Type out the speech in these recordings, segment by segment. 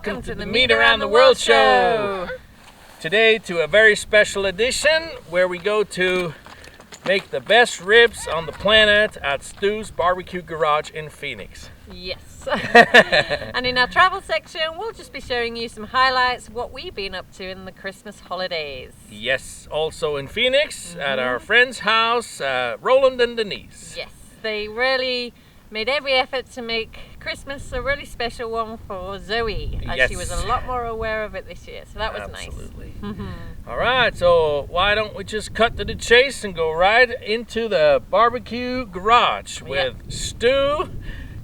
welcome to the Meat Around the World Show. Today to a very special edition where we go to make the best ribs on the planet at Stu's Barbecue Garage in Phoenix. Yes. And in our travel section, we'll just be showing you some highlights of what we've been up to in the Christmas holidays. Yes, also in Phoenix at our friend's house, Roland and Denise. Yes, they really made every effort to make Christmas a really special one for Zoe, as she was a lot more aware of it this year, so that was Absolutely. nice. All right, so why don't we just cut to the chase and go right into the barbecue garage with Stu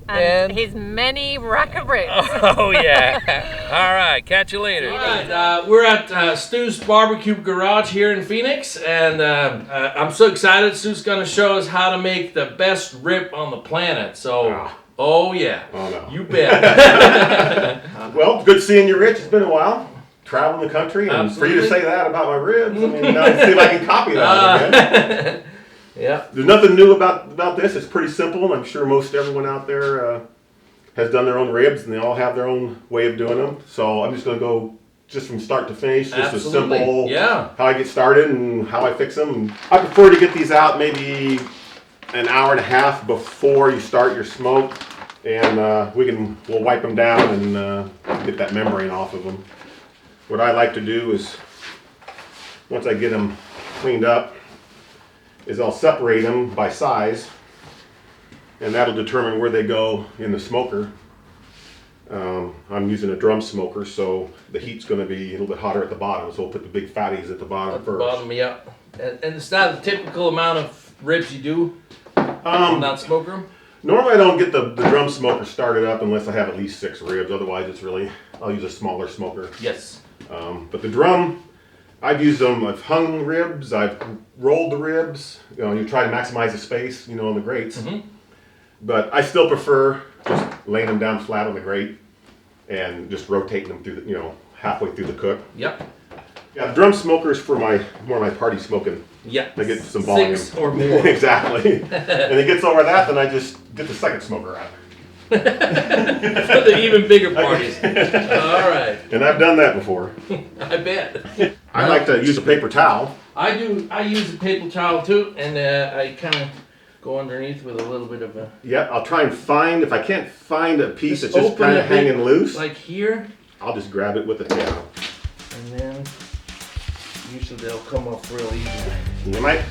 and his many rack of ribs. Oh yeah. All right, catch you later. All right, we're at Stu's Barbecue Garage here in Phoenix, and I'm so excited. Stu's going to show us how to make the best rib on the planet. So, oh yeah. Oh no. You bet. Well, good seeing you, Rich. It's been a while. Traveling the country, and Absolutely. for you to say that about my ribs, I mean, let's see if I can copy that again. Yeah. There's nothing new about this. It's pretty simple. I'm sure most everyone out there has done their own ribs, and they all have their own way of doing them. So I'm just going to go just from start to finish, just a simple how I get started and how I fix them. I prefer to get these out maybe an hour and a half before you start your smoke, and we'll wipe them down and get that membrane off of them. What I like to do is, once I get them cleaned up, is I'll separate them by size, and that'll determine where they go in the smoker. I'm using a drum smoker, so the heat's going to be a little bit hotter at the bottom, so we'll put the big fatties at the bottom first. Bottom, yeah. And it's not the typical amount of ribs you do in that smoker? Normally I don't get the drum smoker started up unless I have at least 6 ribs, otherwise I'll use a smaller smoker. Yes. But the drum, I've used them, I've hung ribs, I've rolled the ribs, you try to maximize the space, in the grates. But I still prefer just laying them down flat on the grate and just rotating them through the, halfway through the cook. Yep. Yeah, the drum smoker is for more my party smoking. Yeah. I get some volume. 6 or more. Exactly. And it gets over that, then I just get the second smoker out. For the even bigger parties. All right. And I've done that before. I bet. I like to use a paper towel. I do. I use a paper towel too, and I kind of go underneath with a little bit of a... Yeah, I'll try and find, if I can't find a piece that's just kind of hanging loose. Like here. I'll just grab it with a towel. And then usually they'll come off real easy. You might.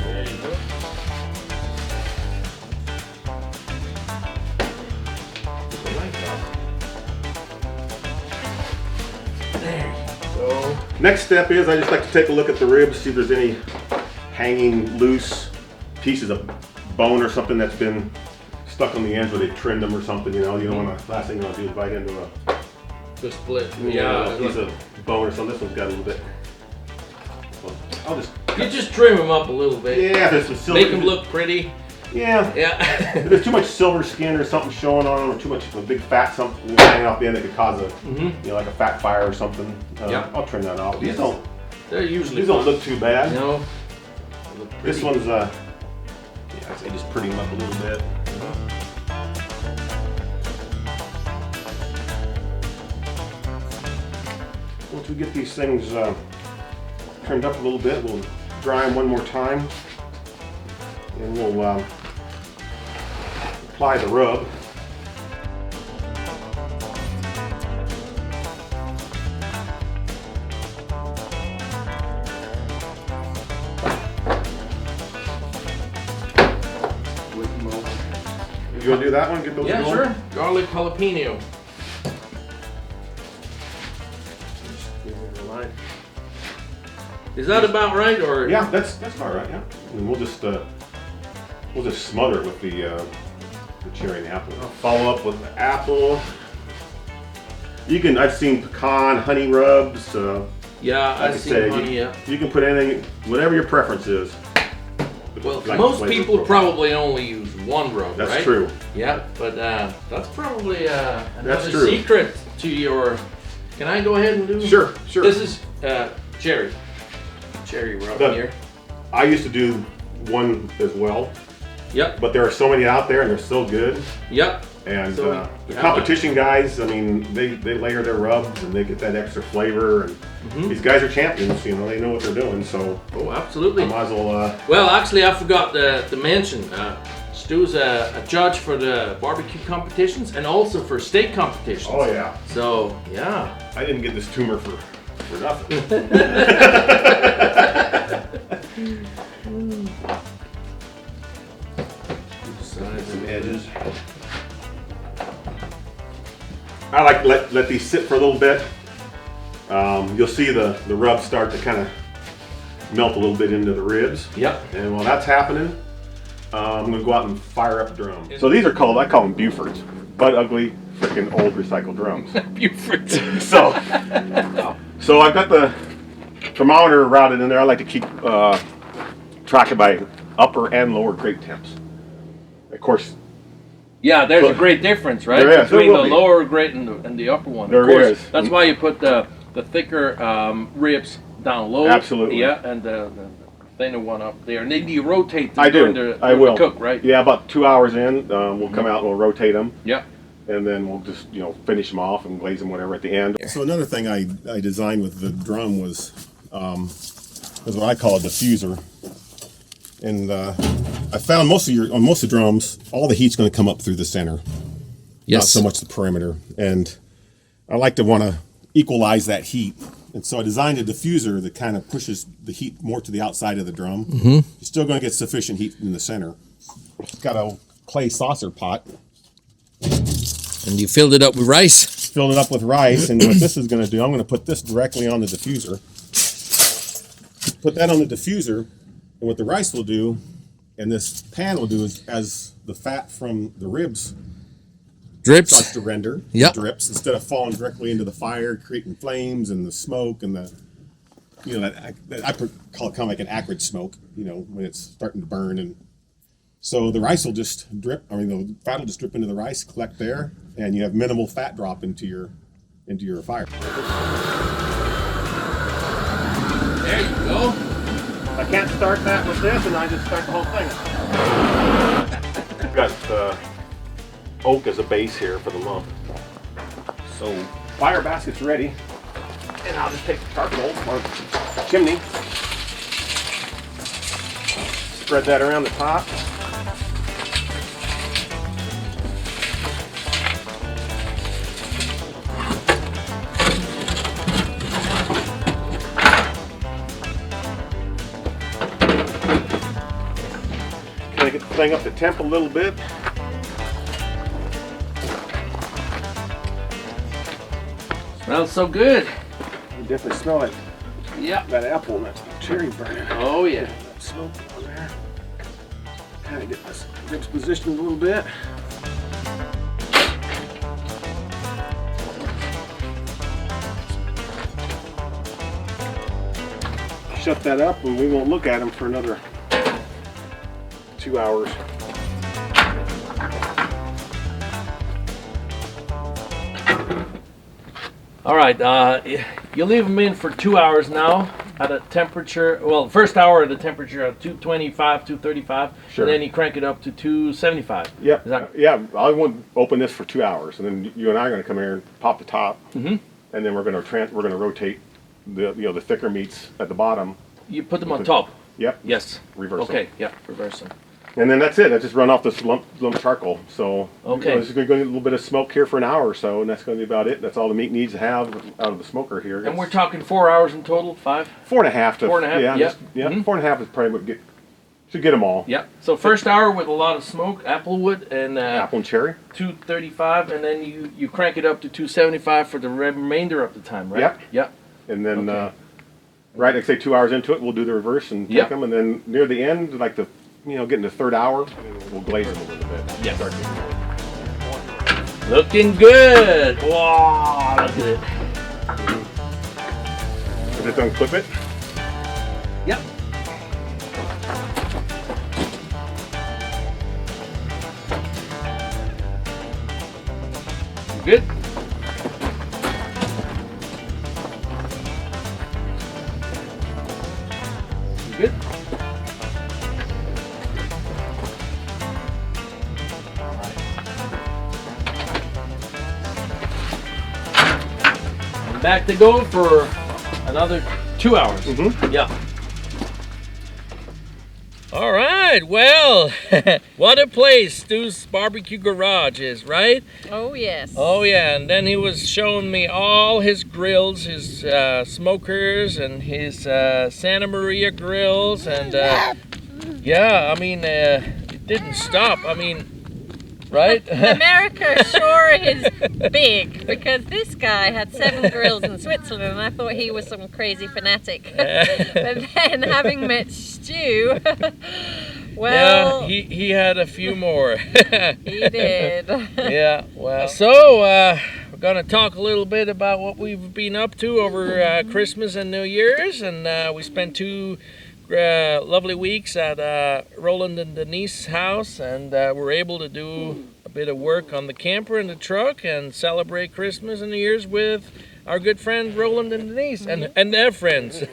There you go. There you go. Next step is I just like to take a look at the ribs, see if there's any hanging loose pieces of bone or something that's been stuck on the ends where they've trimmed them or something. You don't want to. Last thing you want to do is bite into a split. a piece of bone or something. This one's got a little bit. Well, I'll just. You just trim them up a little bit. Yeah, if there's some silver. Make them look pretty. Yeah. Yeah. If there's too much silver skin or something showing on them, or too much of a big fat something hanging off the end that could cause like a fat fire or something. I'll trim that off. These don't look too bad. No. This one's I'd say just pretty them up a little bit. Once we get these things trimmed up a little bit, we'll dry them one more time, and we'll apply the rub. You want to do that one? Get those going? Sure. Garlic jalapeno. Is that about right, or? Yeah, that's about right. Yeah, and we'll just smother it with the cherry and the apple. I'll follow up with the apple. I've seen pecan, honey rubs. Yeah, I've seen honey. Yeah. You can put anything, whatever your preference is. Well, most people probably only use one rub, right? That's true. Yeah, but that's probably another secret to your. Can I go ahead and do? Sure. This is cherry rub here. I used to do one as well. Yep. But there are so many out there, and they're so good. Yep. And the competition guys, I mean, they layer their rubs and they get that extra flavor. And these guys are champions, you know, they know what they're doing. So absolutely. I might as well. Well, actually, I forgot to mention. Stu's a judge for the barbecue competitions and also for steak competitions. Oh yeah. So yeah. I didn't get this tumor for nothing. Sides and edges. I like to let these sit for a little bit. You'll see the rub start to kind of melt a little bit into the ribs. Yep. And while that's happening, I'm gonna go out and fire up drums. So these are called, I call them Bufords, but ugly, freaking old recycled drums. Bufords. So I've got the thermometer routed in there. I like to keep track of my upper and lower grate temps. Of course. Yeah, there's a great difference, right? There is. Between the lower grate and the upper one. There is. That's why you put the thicker ribs down low. Absolutely. Yeah, and the thinner one up there. And then you rotate them I do. during I will. the cook, right? Yeah, about 2 hours in, we'll come out and we'll rotate them. Yeah. And then we'll just, you know, finish them off and glaze them, whatever, at the end. So another thing I designed with the drum was what I call a diffuser. And I found on most of the drums, all the heat's going to come up through the center. Yes. Not so much the perimeter. And I like to want to equalize that heat. And so I designed a diffuser that kind of pushes the heat more to the outside of the drum. You're still going to get sufficient heat in the center. It's got a clay saucer pot. And you filled it up with rice? Filled it up with rice. And what this is going to do, I'm going to put this directly on the diffuser. Put that on the diffuser. And what the rice will do, and this pan will do, is as the fat from the ribs starts to render, drips, instead of falling directly into the fire, creating flames and the smoke and the, you know, that I call it kind of like an acrid smoke, you know, when it's starting to burn. And so the rice will just drip, the fat will just drip into the rice, collect there, and you have minimal fat drop into your fire. There you go. I can't start that with this, and I just start the whole thing. We've got oak as a base here for the lump. So fire basket's ready, and I'll just take the charcoal or chimney, spread that around the top. Get the thing up to temp a little bit. Smells so good. You definitely smell it. Yeah. That apple and that cherry burning. Oh yeah. That smoke on there. Kind of get this ribs positioned a little bit. Shut that up and we won't look at them for another 2 hours. All right, you leave them in for 2 hours now at a temperature, well, first hour at a temperature of 225, 235, Sure. and then you crank it up to 275. Yep. Yeah, I want to open this for 2 hours, and then you and I are going to come here and pop the top, and then we're going to rotate the thicker meats at the bottom. You put them on top. Yep. Yes. Reverse them. Okay. Yeah. Reverse them. And then that's it. I just run off this lump charcoal. So this is going to get a little bit of smoke here for an hour or so, and that's going to be about it. That's all the meat needs to have out of the smoker here. And we're talking 4 hours in total, 5? 4.5 to 4.5. Yeah. 4.5 is probably what should get them all. Yeah. So first hour with a lot of smoke, applewood and apple and cherry. 235, and then you crank it up to 275 for the remainder of the time, right? Yep. Yep. And then like I say, 2 hours into it, we'll do the reverse and take them, and then near the end, like the getting the third hour, we'll glaze them a little bit. Yeah. Looking good. Wow, look at it. Is it done? Clip it. Yep. Good. Good. back to go for another 2 hours. Yeah. All right, well, what a place Stu's Barbecue Garage is, right? Oh, yes. Oh, yeah, and then he was showing me all his grills, his smokers, and his Santa Maria grills, and yeah, I mean, it didn't stop. I mean, right? America sure is big, because this guy had 7 grills in Switzerland, and I thought he was some crazy fanatic. But then, having met Stu, well... Yeah, he had a few more. He did. Yeah, well. So, we're going to talk a little bit about what we've been up to over Christmas and New Year's, and we spent 2 lovely weeks at Roland and Denise's house, and we're able to do a bit of work on the camper and the truck and celebrate Christmas and New Year's with our good friend Roland and Denise and their friends.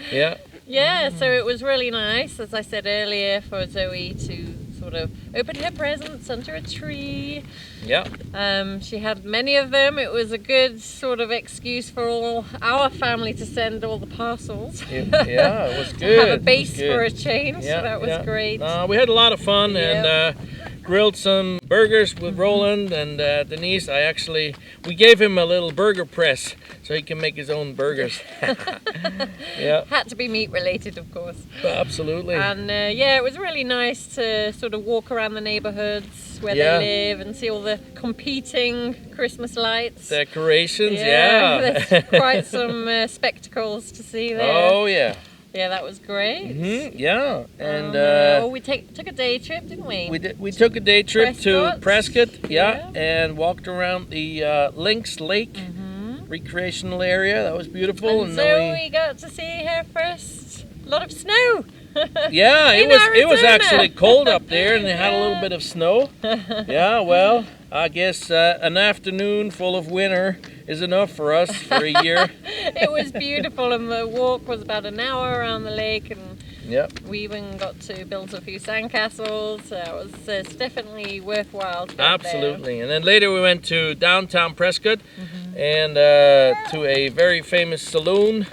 Yeah. Yeah, so it was really nice, as I said earlier, for Zoe to sort of open her presents under a tree. Yeah. She had many of them. It was a good sort of excuse for all our family to send all the parcels. Yeah, it was good. Have a base for a change, so that was great. We had a lot of fun and grilled some burgers with Roland and Denise. We gave him a little burger press so he can make his own burgers. Yeah. Had to be meat related, of course. Absolutely. And yeah, it was really nice to sort of walk around the neighborhoods where they live and see all the competing Christmas lights. Decorations, yeah. There's quite some spectacles to see there. Oh, yeah. Yeah, that was great. Yeah, and we took a day trip, didn't we? We took a day trip to Prescott, yeah, and walked around the Lynx Lake recreational area. That was beautiful. And so we got to see her first lot of snow. Yeah, it was actually cold up there, and they had a little bit of snow. Yeah, well, I guess an afternoon full of winter is enough for us for a year. It was beautiful, and the walk was about an hour around the lake, and we even got to build a few sandcastles. So it's definitely worthwhile to go Absolutely. And then later we went to downtown Prescott and to a very famous saloon,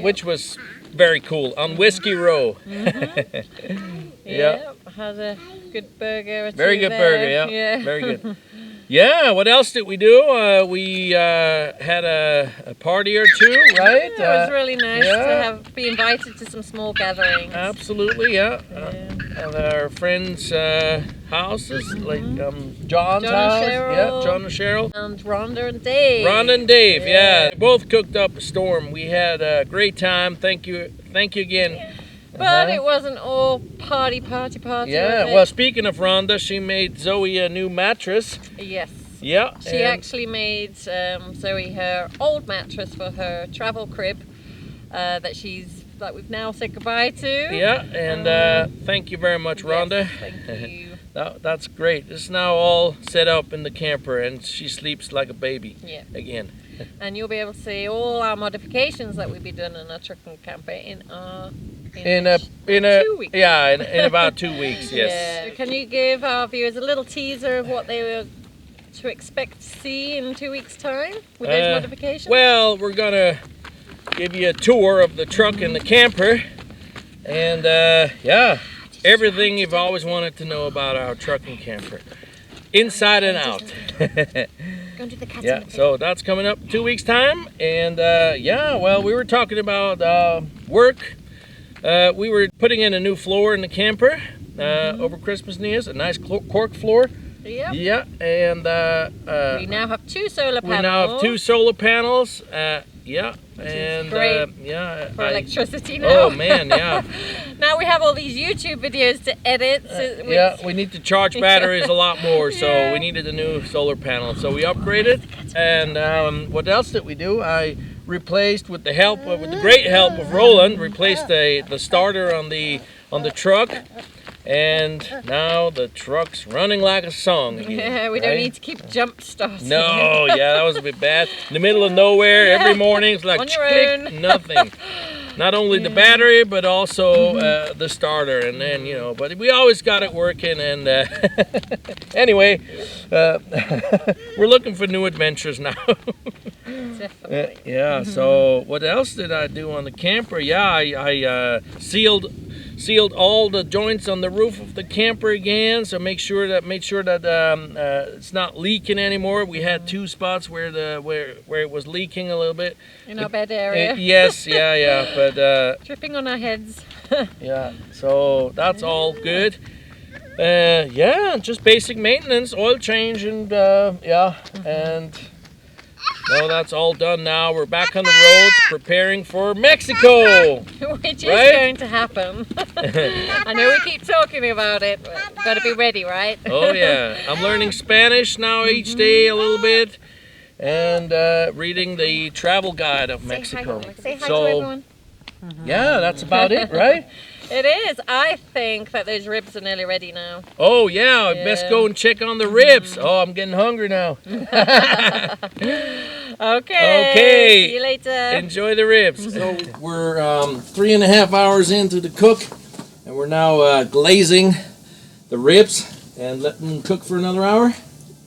which was very cool, on Whiskey Row. Yeah, had a good burger or two Very good there. burger, yeah. Very good. Yeah, what else did we do? We had a party or two, right? It was really nice to be invited to some small gatherings. Absolutely, yeah. At our friends' houses, like John's house. Cheryl, John and Cheryl. And Rhonda and Dave. Rhonda and Dave, yeah. Both cooked up a storm. We had a great time. Thank you again. But it wasn't all party. Yeah, well, speaking of Rhonda, she made Zoe a new mattress. Yes. Yeah. She actually made Zoe her old mattress for her travel crib that we've now said goodbye to. Yeah, and thank you very much, Rhonda. Yes, thank you. That's great. It's now all set up in the camper, and she sleeps like a baby again. And you'll be able to see all our modifications that we've been doing in our truck and camper in 2 weeks. Yeah, in about 2 weeks. Yes. Yeah. Can you give our viewers a little teaser of what they were to expect to see in 2 weeks' time with those modifications? Well, we're gonna give you a tour of the truck and the camper, and everything you've always wanted to know about our truck and camper, inside and out. So that's coming up 2 weeks' time, and well, we were talking about work. We were putting in a new floor in the camper over Christmas and New Year's, a nice cork floor. Yep. Yeah, and we now have 2 solar panels. We now have 2 solar panels. Which and is great for electricity now. Oh man, yeah. Now we have all these YouTube videos to edit. We need to charge batteries a lot more, so we needed a new solar panel. So we upgraded, and what else did we do? I replaced, with the great help of Roland, replaced the starter on the truck. And now the truck's running like a song again. Yeah, we don't need to keep jump starting. No, that was a bit bad. In the middle of nowhere, every morning it's like click, nothing. Not only the battery, but also the starter. And then, but we always got it working. And anyway, we're looking for new adventures now. Definitely. Yeah. So what else did I do on the camper? Yeah, I sealed all the joints on the roof of the camper again. So made sure that it's not leaking anymore. We had 2 spots where it was leaking a little bit. In our bed area. Yes. Yeah. But dripping on our heads. yeah. So that's all good. Yeah, just basic maintenance, oil change, and and no, that's all done now. We're back on the road preparing for Mexico. Which is going to happen. I know we keep talking about it, but we've got to be ready, right? Oh yeah, I'm learning Spanish now each day a little bit, and reading the travel guide of Mexico. Say hi to everyone. Yeah, that's about it, right? It is. I think that those ribs are nearly ready now. Oh yeah, best go and check on the ribs. Oh, I'm getting hungry now. Okay. See you later. Enjoy the ribs. So we're 3.5 hours into the cook, and we're now glazing the ribs and letting them cook for another hour.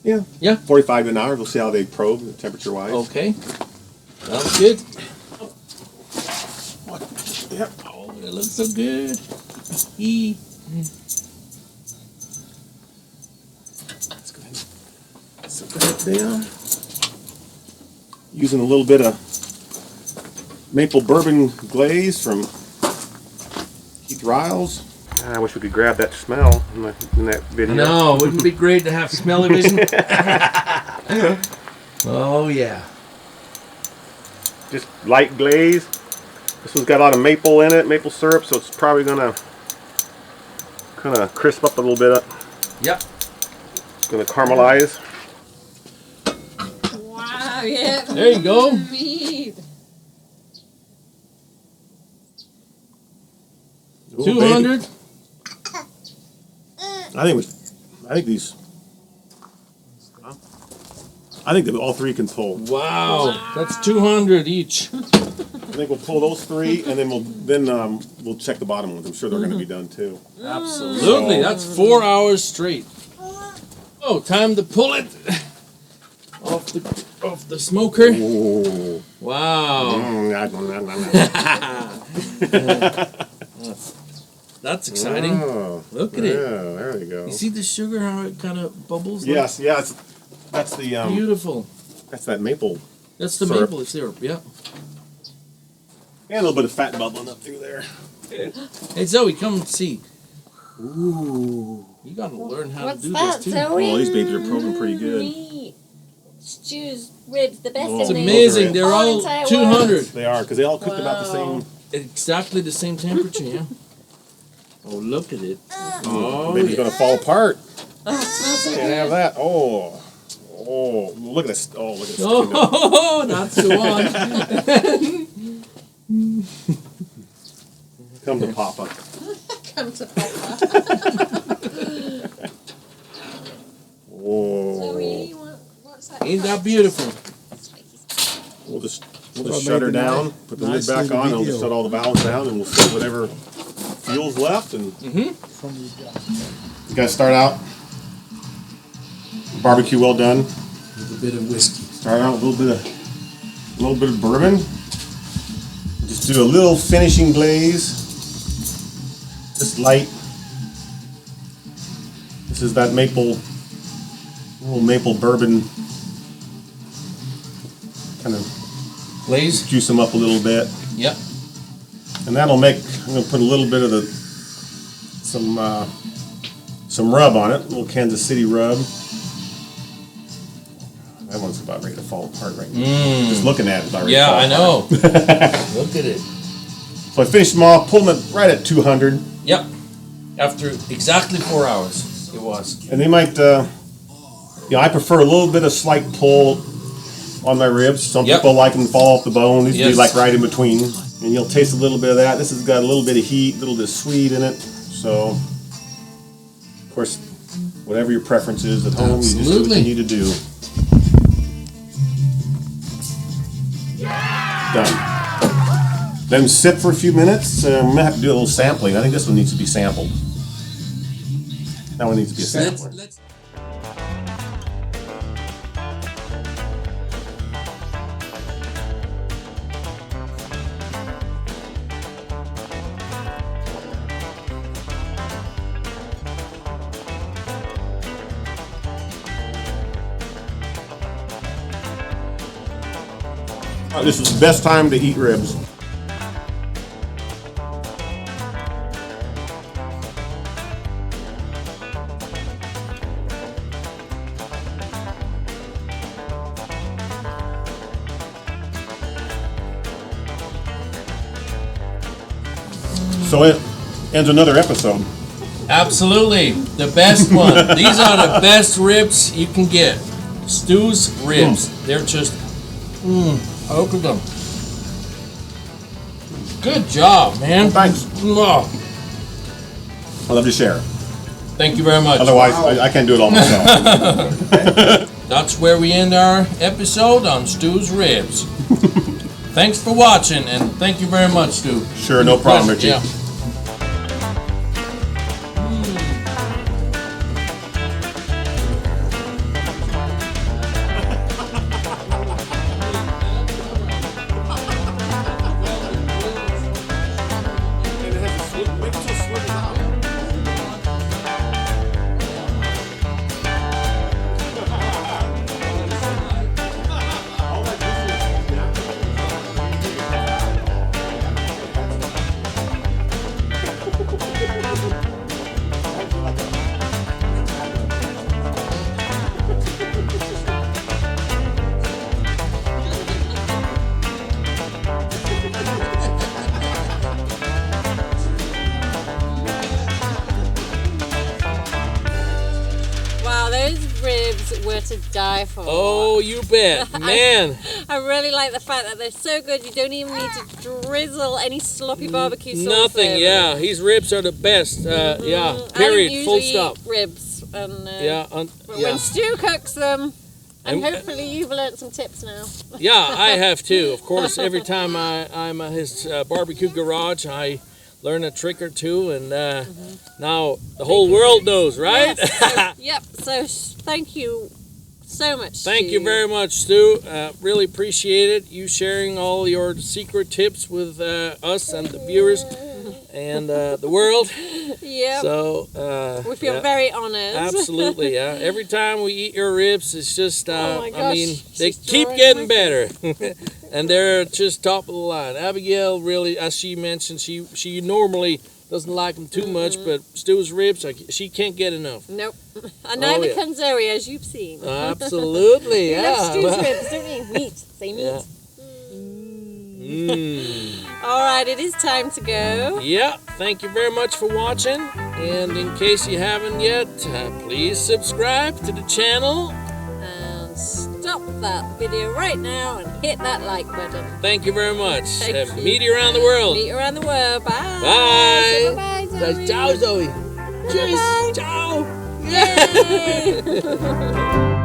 Yeah. 45 an hour. We'll see how they probe temperature wise. Okay. Sounds good. Yep. Oh, it looks so good. Let's go ahead and set that down. Using a little bit of maple bourbon glaze from Keith Riles. I wish we could grab that smell in that video. No, wouldn't it be great to have smelly vision? Oh yeah. Just light glaze. This one's got a lot of maple in it, maple syrup, so it's probably gonna kind of crisp up a little bit. Yep. It's gonna caramelize. Wow, yeah. There you go. Meat. Ooh, 200. baby. I think that all 3 can pull. Wow, that's 200 each. I think we'll pull those 3, and then we'll check the bottom ones. I'm sure they're going to be done too. Absolutely, that's 4 hours straight. Oh, time to pull it off the smoker. Ooh. Wow, that's exciting. Oh, Look at it. Yeah, there we go. You see the sugar, how it kind of bubbles? Yes, that's the Beautiful. That's that maple. That's the syrup. maple syrup. Yeah. And a little bit of fat bubbling up through there. Hey Zoe, come and see. Ooh. You gotta learn how What's to do that, this too. Zoe? Oh, these babies are probing pretty good. Meat. Stew's ribs, the best. Oh, It's in the amazing. They're all entire 200. They are, because they all cooked about the Wow. same. Exactly the same temperature, yeah. Oh, look at it. Oh, Baby's going to fall apart. Oh, it smells so Can't good. have that. Oh, look at this. Oh, look at this. Oh, that's the one. Come to Papa. Come to Papa. Whoa. Zoe, what's that? Ain't that beautiful? We'll just Well, shut her maybe down, put the lid nicely back on, and we'll video. just shut all the valves down, and we'll see whatever fuel's left. And From these guys. you guys start out. Barbecue well done. With a bit of whiskey. Start out with a little bit of bourbon. Just do a little finishing glaze. Just light. This is that little maple bourbon. Kind of Glaze? juice them up a little bit. Yep. And that'll make, I'm going to put a little bit of some rub on it, a little Kansas City rub. That one's about ready to fall apart right now. Just looking at it, about ready to fall Yeah, I apart. know. Look at it. So I finished them off, pulled them right at 200. Yep. After exactly 4 hours, it was. And they might, I prefer a little bit of slight pull on my ribs. Some Yep. people like them to fall off the bone. These Yes. be like right in between. And you'll taste a little bit of that. This has got a little bit of heat, a little bit of sweet in it. So, of course, whatever your preference is at home, you just do what Absolutely. you need to do. Done. Let them sit for a few minutes. I'm going to have to do a little sampling. I think this one needs to be sampled. That one needs to be a sampler. This is the best time to eat ribs. So it ends another episode. Absolutely, the best one. These are the best ribs you can get. Stu's ribs. They're just, look at them. Good job, man. Thanks. Oh, I love to share. thank you very much. Otherwise, I can't do it all myself. That's where we end our episode on Stu's ribs. Thanks for watching, and thank you very much, Stu. Sure, no problem, Richie. Yeah. Were to die for. Oh, you bet, man. I really like the fact that they're so good you don't even need to drizzle any sloppy barbecue sauce. Nothing, over. yeah. His ribs are the best. Yeah, period, full stop. Eat ribs, and but yeah. when Stu cooks them, and And- hopefully you've learnt some tips now. Yeah, I have too. Of course, every time I'm at his barbecue garage, I learn a trick or two, and now the whole world knows, right? Yes, so thank you so much. Thank Stu. you very much, Stu. Really appreciate it. You sharing all your secret tips with us and the viewers and the world. Yeah. So we feel very honoured. Absolutely, yeah. Every time we eat your ribs, it's just, oh my gosh, I mean, they she's keep drawing getting my better. And they're just top of the line. Abigail really, as she mentioned, she normally doesn't like them too much, but Stu's ribs, she can't get enough. Nope. And neither yeah. can Zoe, as you've seen. Absolutely, You love Stu's yeah. ribs, don't you? Meat. Say meat. Yeah. All right, it is time to go. Yeah, thank you very much for watching. And in case you haven't yet, please subscribe to the channel. And stop that video right now and hit that like button. Thank you very much. Thank you. Meet you around the world. Meet around the world. Bye. Bye. Say bye-bye, Zoe. Ciao, Zoe. Bye-bye. Cheers. Ciao. Yay.